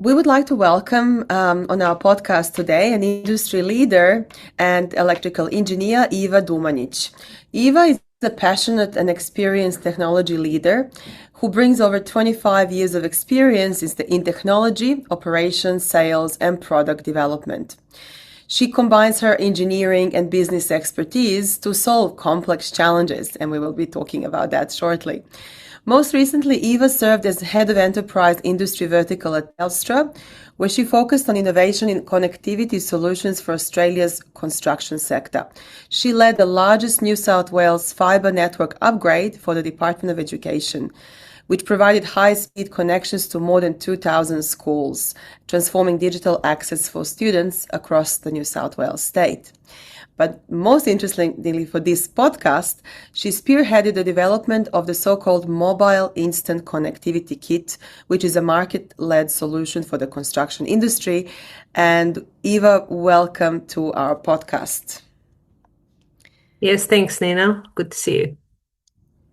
We would like to welcome on our podcast today an industry leader and electrical engineer, Iva Dumanjic. Iva is a passionate and experienced technology leader who brings over 25 years of experience in technology, operations, sales, and product development. She combines her engineering and business expertise to solve complex challenges, and we will be talking about that shortly. Most recently, Eva served as head of enterprise industry vertical at Telstra, where she focused on innovation in connectivity solutions for Australia's construction sector. She led the largest New South Wales fibre network upgrade for the Department of Education, which provided high-speed connections to more than 2,000 schools, transforming digital access for students across the New South Wales state. But most interestingly for this podcast, she spearheaded the development of the so-called Mobile Instant Connectivity Kit, which is a market-led solution for the construction industry. And Eva, welcome to our podcast. Yes, thanks, Nina. Good to see you.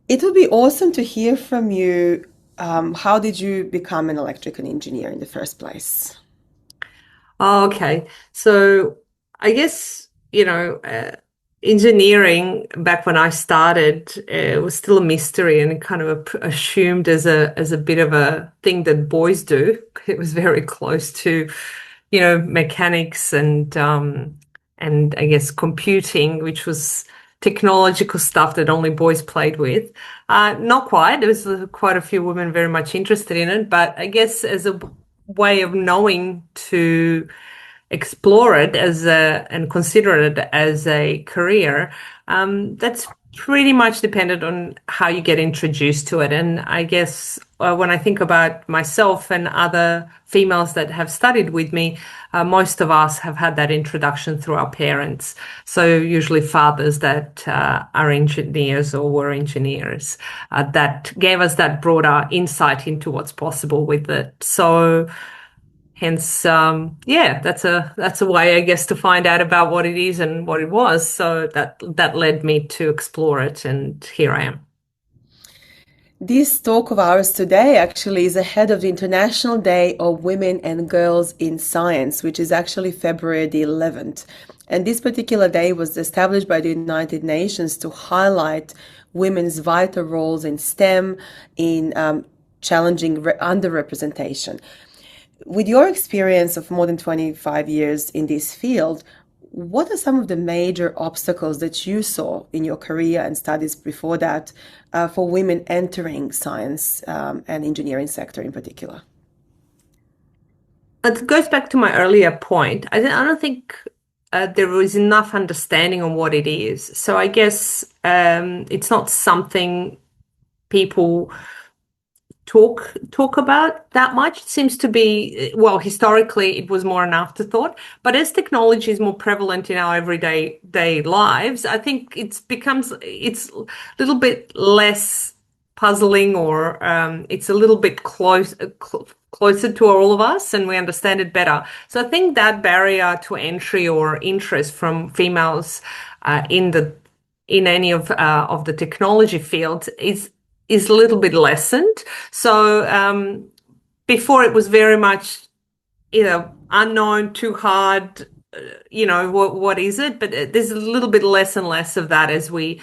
It would be awesome to hear from you. How did you become an electrical engineer in the first place? Oh, okay. So I guess, engineering back when I started, it was still a mystery and kind of assumed as a bit of a thing that boys do. It was very close to, mechanics and I guess computing, which was technological stuff that only boys played with. Not quite. There was quite a few women very much interested in it, but I guess as a way of knowing to explore it and consider it as a career, that's pretty much dependent on how you get introduced to it. And I guess when I think about myself and other females that have studied with me, most of us have had that introduction through our parents. So usually fathers that are engineers or were engineers, that gave us that broader insight into what's possible with it. So hence, that's a way, I guess, to find out about what it is and what it was. So that led me to explore it, and here I am. This talk of ours today actually is ahead of the International Day of Women and Girls in Science, which is actually February the 11th. And this particular day was established by the United Nations to highlight women's vital roles in STEM, in challenging underrepresentation. With your experience of more than 25 years in this field, what are some of the major obstacles that you saw in your career and studies before that for women entering science and engineering sector in particular? It goes back to my earlier point. I don't think there was enough understanding on what it is. So I guess it's not something people talk about that much. It seems to be, well, historically it was more an afterthought, but as technology is more prevalent in our everyday lives, I think it's a little bit less puzzling, or it's a little bit closer to all of us, and we understand it better. So I think that barrier to entry or interest from females in any of the technology fields is a little bit lessened. So before it was very much, unknown, too hard, what is it? But there's a little bit less and less of that as we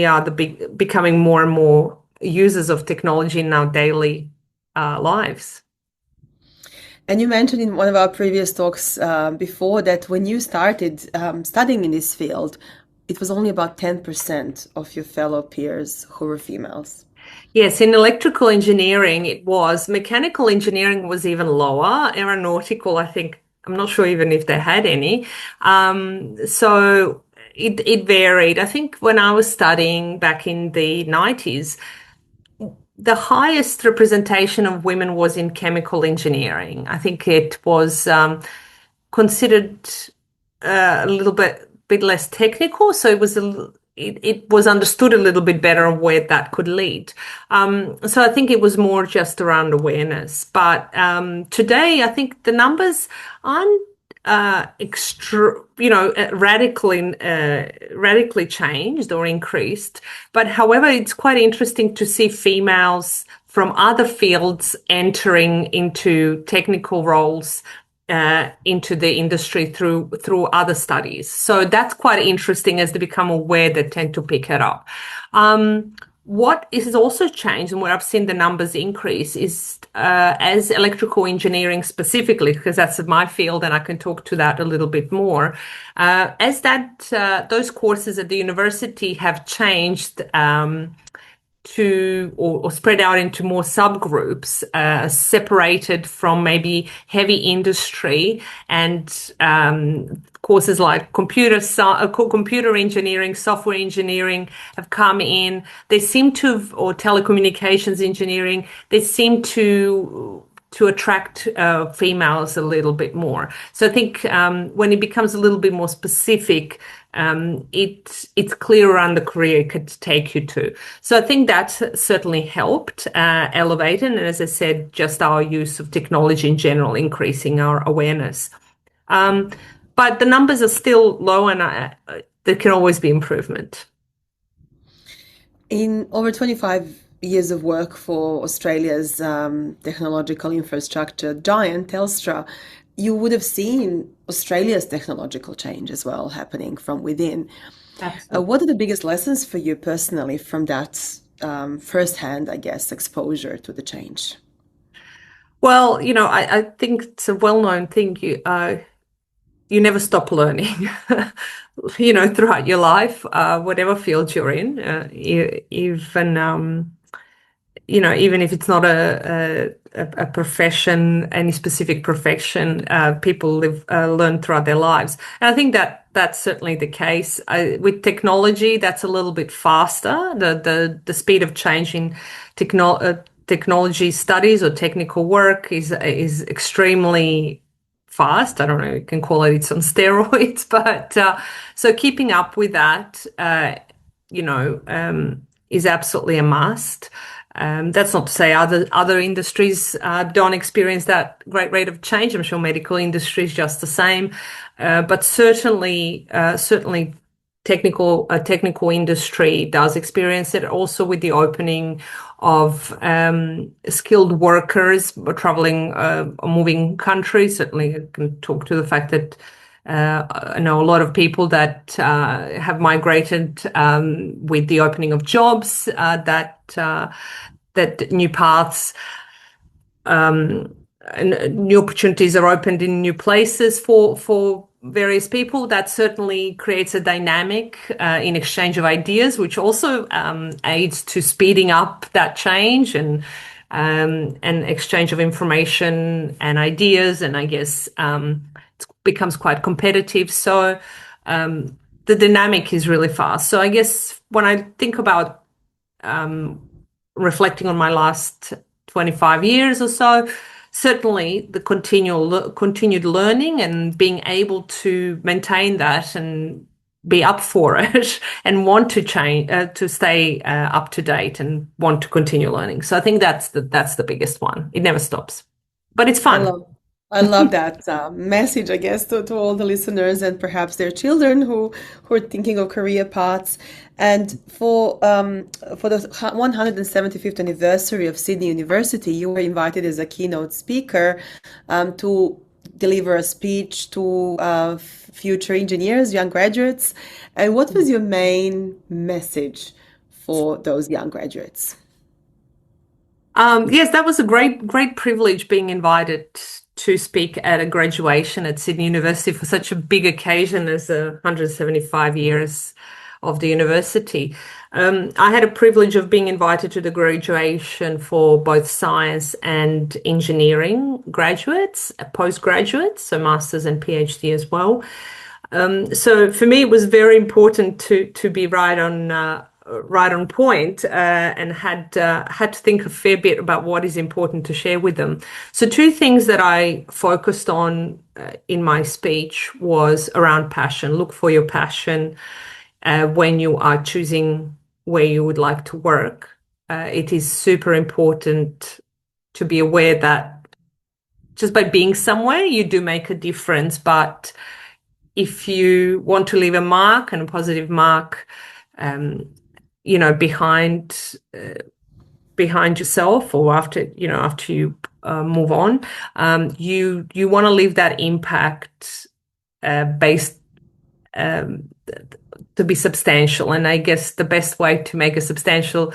are becoming more and more users of technology in our daily lives. And you mentioned in one of our previous talks before that when you started studying in this field, it was only about 10% of your fellow peers who were females. Yes, in electrical engineering it was. Mechanical engineering was even lower. Aeronautical, I think, I'm not sure even if they had any. So it varied. I think when I was studying back in the 90s, the highest representation of women was in chemical engineering. I think it was considered a little bit less technical, so it was understood a little bit better where that could lead. So I think it was more just around awareness. But today, I think the numbers aren't radically changed or increased. But however, it's quite interesting to see females from other fields entering into technical roles into the industry through other studies. So that's quite interesting. As they become aware, they tend to pick it up. What is also changed, and where I've seen the numbers increase, is as electrical engineering specifically, because that's my field, and I can talk to that a little bit more. As those courses at the university have changed. Or spread out into more subgroups, separated from maybe heavy industry and courses like computer engineering, software engineering have come in. They seem to, or telecommunications engineering, they seem to attract females a little bit more. So I think when it becomes a little bit more specific, it's clearer on the career it could take you to. So I think that's certainly helped elevate it. And as I said, just our use of technology in general, increasing our awareness. But the numbers are still low, and there can always be improvement. In over 25 years of work for Australia's technological infrastructure giant, Telstra, you would have seen Australia's technological change as well happening from within. Absolutely. What are the biggest lessons for you personally from that first-hand, I guess, exposure to the change? Well, I think it's a well-known thing. You never stop learning, throughout your life, whatever field you're in, even if it's not a profession, any specific profession, people learn throughout their lives. And I think that that's certainly the case. With technology, that's a little bit faster. The speed of change in technology studies or technical work is extremely fast. I don't know, you can call it, it's on steroids, but so keeping up with that, is absolutely a must. That's not to say other industries don't experience that great rate of change. I'm sure medical industry is just the same, but certainly technical industry does experience it. Also, with the opening of skilled workers traveling or moving countries, certainly I can talk to the fact that I know a lot of people that have migrated with the opening of jobs, that new paths and new opportunities are opened in new places for various people. That certainly creates a dynamic in exchange of ideas, which also aids to speeding up that change and exchange of information and ideas. And I guess it becomes quite competitive. So the dynamic is really fast. So I guess when I think about reflecting on my last 25 years or so, certainly the continued learning and being able to maintain that and be up for it and want to change, to stay up to date and want to continue learning. So I think that's the biggest one. It never stops, but it's I fun. love I love that message, I guess, to all the listeners and perhaps their children who are thinking of career paths. And for the 175th anniversary of Sydney University, you were invited as a keynote speaker to deliver a speech to future engineers, young graduates. And what was your main message for those young graduates? Yes, that was a great privilege being invited to speak at a graduation at Sydney University for such a big occasion as 175 years of the university. I had a privilege of being invited to the graduation for both science and engineering graduates, postgraduates, so masters and PhD as well. So for me, it was very important to be right on point, and had to think a fair bit about what is important to share with them. So two things that I focused on in my speech was around passion. Look for your passion when you are choosing where you would like to work. It is super important to be aware that just by being somewhere, you do make a difference. But if you want to leave a mark, and a positive mark, behind behind yourself, or after you move on, you want to leave that impact based um, to be substantial. And I guess the best way to make a substantial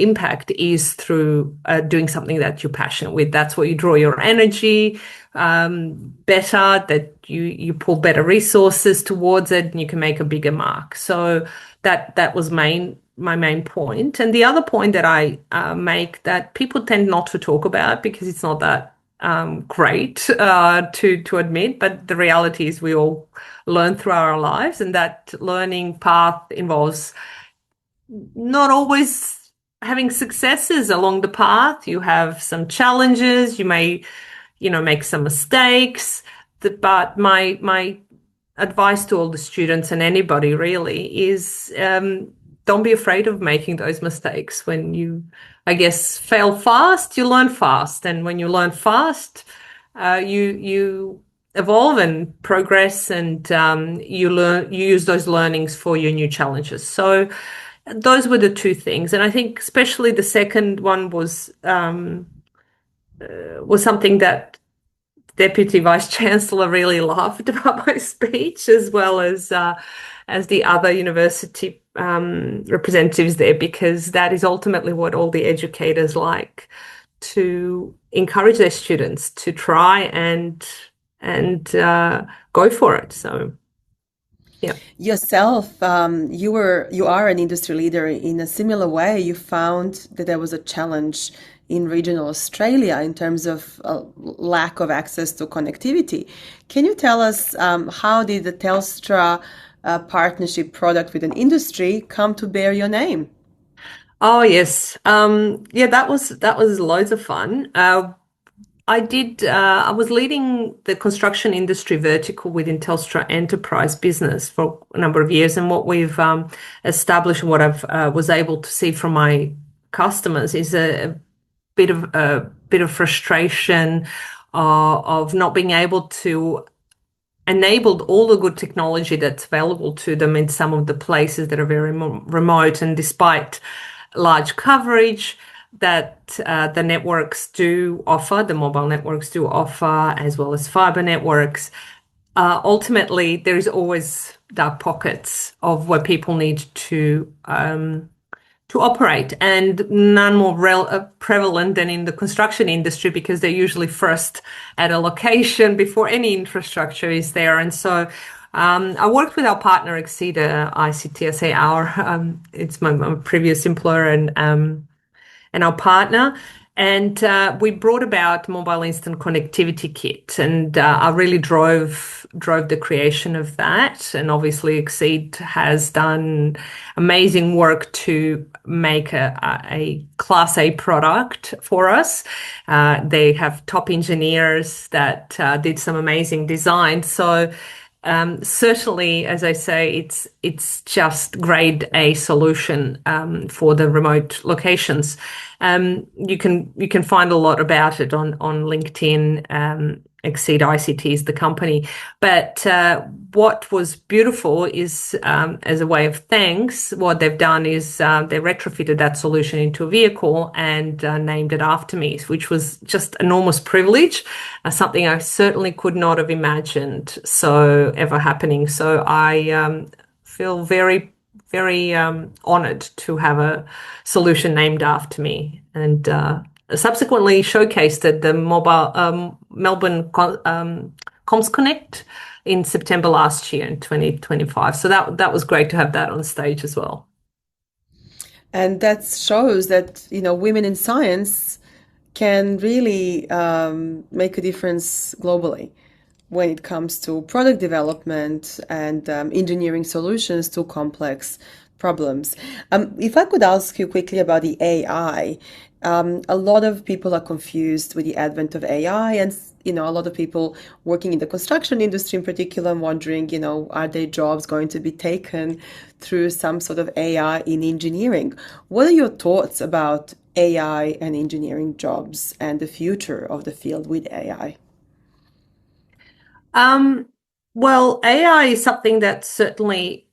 impact is through doing something that you're passionate with. That's where you draw your energy better, that you pull better resources towards it, and you can make a bigger mark. So that was my main point. And the other point that I make that people tend not to talk about because it's not that great to admit, but the reality is we all learn through our lives, and that learning path involves not always having successes along the path. You have some challenges. You may, make some mistakes. But my advice to all the students and anybody really is don't be afraid of making those mistakes. When you, I guess, fail fast, you learn fast, and when you learn fast, you evolve and progress, and you use those learnings for your new challenges. So those were the two things. And I think especially the second one was something that Deputy Vice Chancellor really loved about my speech, as well as the other university representatives there, because that is ultimately what all the educators like, to encourage their students to try and go for it. So yeah. Yourself, you are an industry leader in a similar way. You found that there was a challenge in regional Australia in terms of lack of access to connectivity. Can you tell us how did the Telstra partnership product with an industry come to bear your name? Oh yes. Yeah, that was loads of fun. I was leading the construction industry vertical within Telstra Enterprise Business for a number of years. And what we've established, and what I've was able to see from my customers, is a bit of frustration of not being able to enable all the good technology that's available to them in some of the places that are very remote. And despite large coverage that the networks do offer, the mobile networks do offer, as well as fiber networks, ultimately there is always dark pockets of where people need to operate, and none more prevalent than in the construction industry, because they're usually first at a location before any infrastructure is there. And so I worked with our partner Exceeda ICT. I say our, it's my previous employer, and our partner. And we brought about Mobile Instant Connectivity Kit, and I really drove the creation of that. And obviously, Exceed has done amazing work to make a Class A product for us. They have top engineers that did some amazing design. So certainly, as I say, it's just grade A solution for the remote locations. You can find a lot about it on LinkedIn. Exceed ICT is the company. But what was beautiful is, as a way of thanks, what they've done is they retrofitted that solution into a vehicle and named it after me, which was just enormous privilege, something I certainly could not have imagined so ever happening. So I feel very, very honored to have a solution named after me, and subsequently showcased at the mobile Melbourne Comms Connect in September last year in 2025. So that was great to have that on stage as well. And that shows that, women in science can really make a difference globally when it comes to product development and engineering solutions to complex problems. If I could ask you quickly about the AI, a lot of people are confused with the advent of AI, and a lot of people working in the construction industry in particular, wondering, are their jobs going to be taken through some sort of AI in engineering? What are your thoughts about AI and engineering jobs and the future of the field with AI? Um, well, AI is something that certainly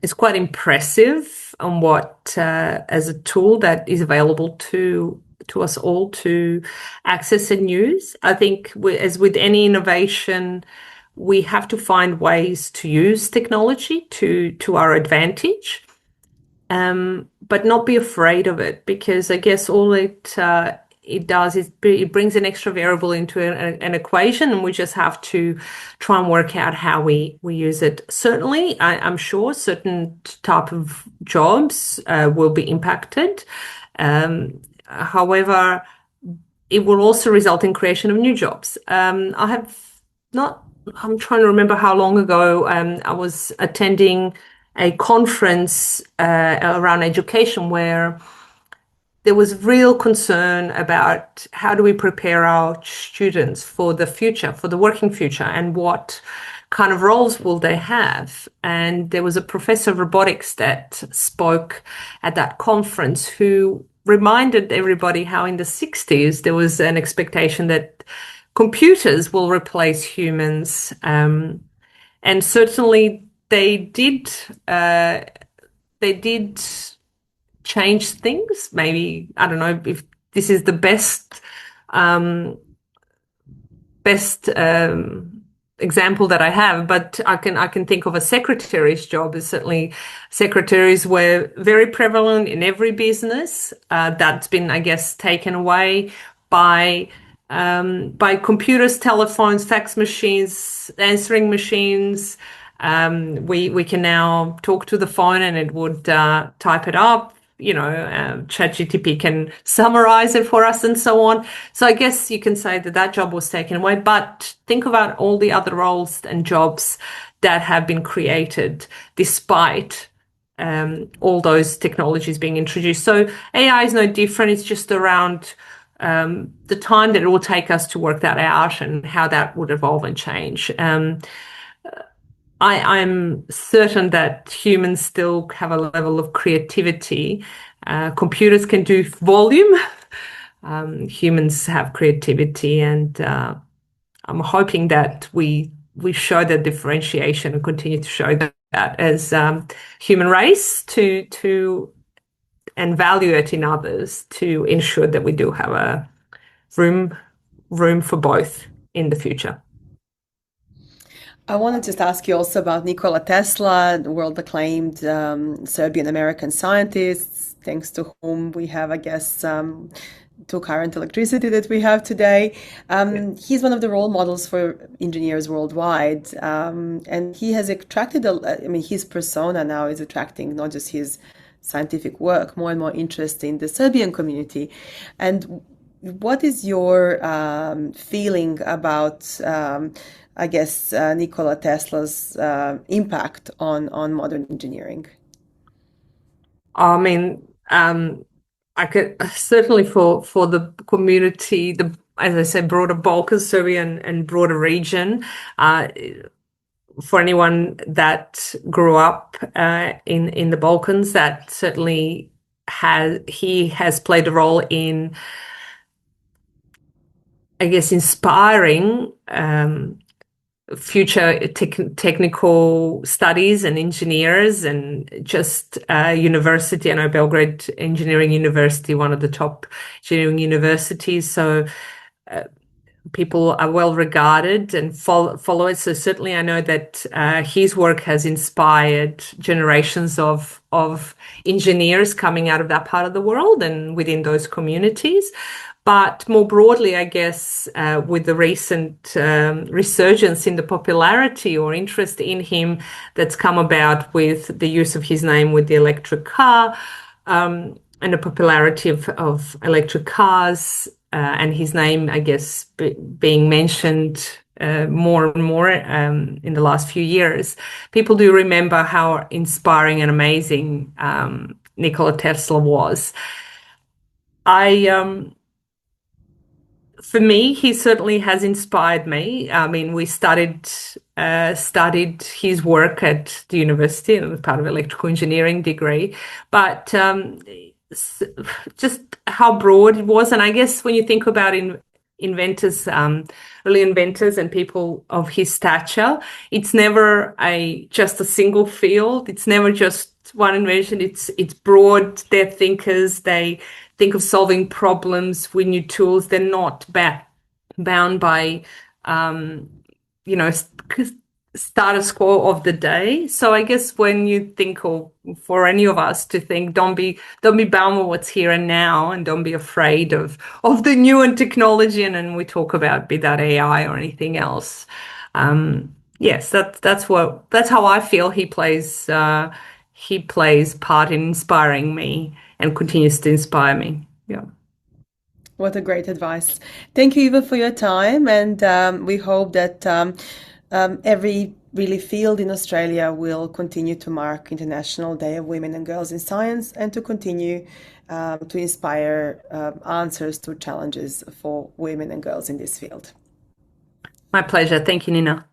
is quite impressive on what as a tool that is available to us all to access and use. I think as with any innovation, we have to find ways to use technology to our advantage, but not be afraid of it, because I guess all it does is it brings an extra variable into an equation, and we just have to try and work out how we use it. Certainly, I'm sure certain type of jobs will be impacted. However, it will also result in creation of new jobs. I have not, I'm trying to remember how long ago I was attending a conference around education where there was real concern about how do we prepare our students for the future, for the working future, and what kind of roles will they have. And there was a professor of robotics that spoke at that conference who reminded everybody how in the 60s there was an expectation that computers will replace humans. And certainly they did change things. Maybe, I don't know if this is the best example that I have, but I can think of a secretary's job. Certainly secretaries were very prevalent in every business. That's been, I guess, taken away by computers, telephones, fax machines, answering machines. We can now talk to the phone and it would type it up. ChatGPT can summarize it for us and so on. So I guess you can say that job was taken away, but think about all the other roles and jobs that have been created despite all those technologies being introduced. So AI is no different. It's just around the time that it will take us to work that out and how that would evolve and change. I'm certain that humans still have a level of creativity. Computers can do volume. Humans have creativity, and I'm hoping that we show that differentiation and continue to show that as human race and value it in others to ensure that we do have a room for both in the future. I wanted to just ask you also about Nikola Tesla, the world-acclaimed Serbian-American scientist, thanks to whom we have, I guess, to current electricity that we have today. He's one of the role models for engineers worldwide, and he has attracted, I mean, his persona now is attracting not just his scientific work, more and more interest in the Serbian community. And what is your feeling about I guess, Nikola Tesla's impact on modern engineering? I mean, I could certainly for the community, as I said, broader Balkan, Serbia, and broader region. For anyone that grew up in the Balkans, that certainly he has played a role in, I guess, inspiring future technical studies and engineers, and just university. I know Belgrade Engineering University, one of the top engineering universities. So people are well regarded and follow it. So certainly I know that his work has inspired generations of engineers coming out of that part of the world and within those communities. But more broadly, I guess, with the recent resurgence in the popularity or interest in him that's come about with the use of his name with the electric car, and the popularity of electric cars, and his name, I guess, being mentioned more and more in the last few years, people do remember how inspiring and amazing Nikola Tesla was. For me, he certainly has inspired me. I mean, we studied his work at the university and was part of electrical engineering degree, but just how broad it was. And I guess when you think about inventors, early inventors and people of his stature. It's never just a single field. It's never just one invention. It's broad. They're thinkers. They think of solving problems with new tools. They're not bound by you know, status quo of the day. So I guess when you think, or for any of us to think, don't be bound with what's here and now, and don't be afraid of the new and technology. And then we talk about, be that AI or anything else. Yes, that's how I feel he plays part in inspiring me and continues to inspire me. Yeah. What a great advice. Thank you, Eva, for your time. And we hope that every really field in Australia will continue to mark International Day of Women and Girls in Science and to continue to inspire answers to challenges for women and girls in this field. My pleasure. Thank you, Nina.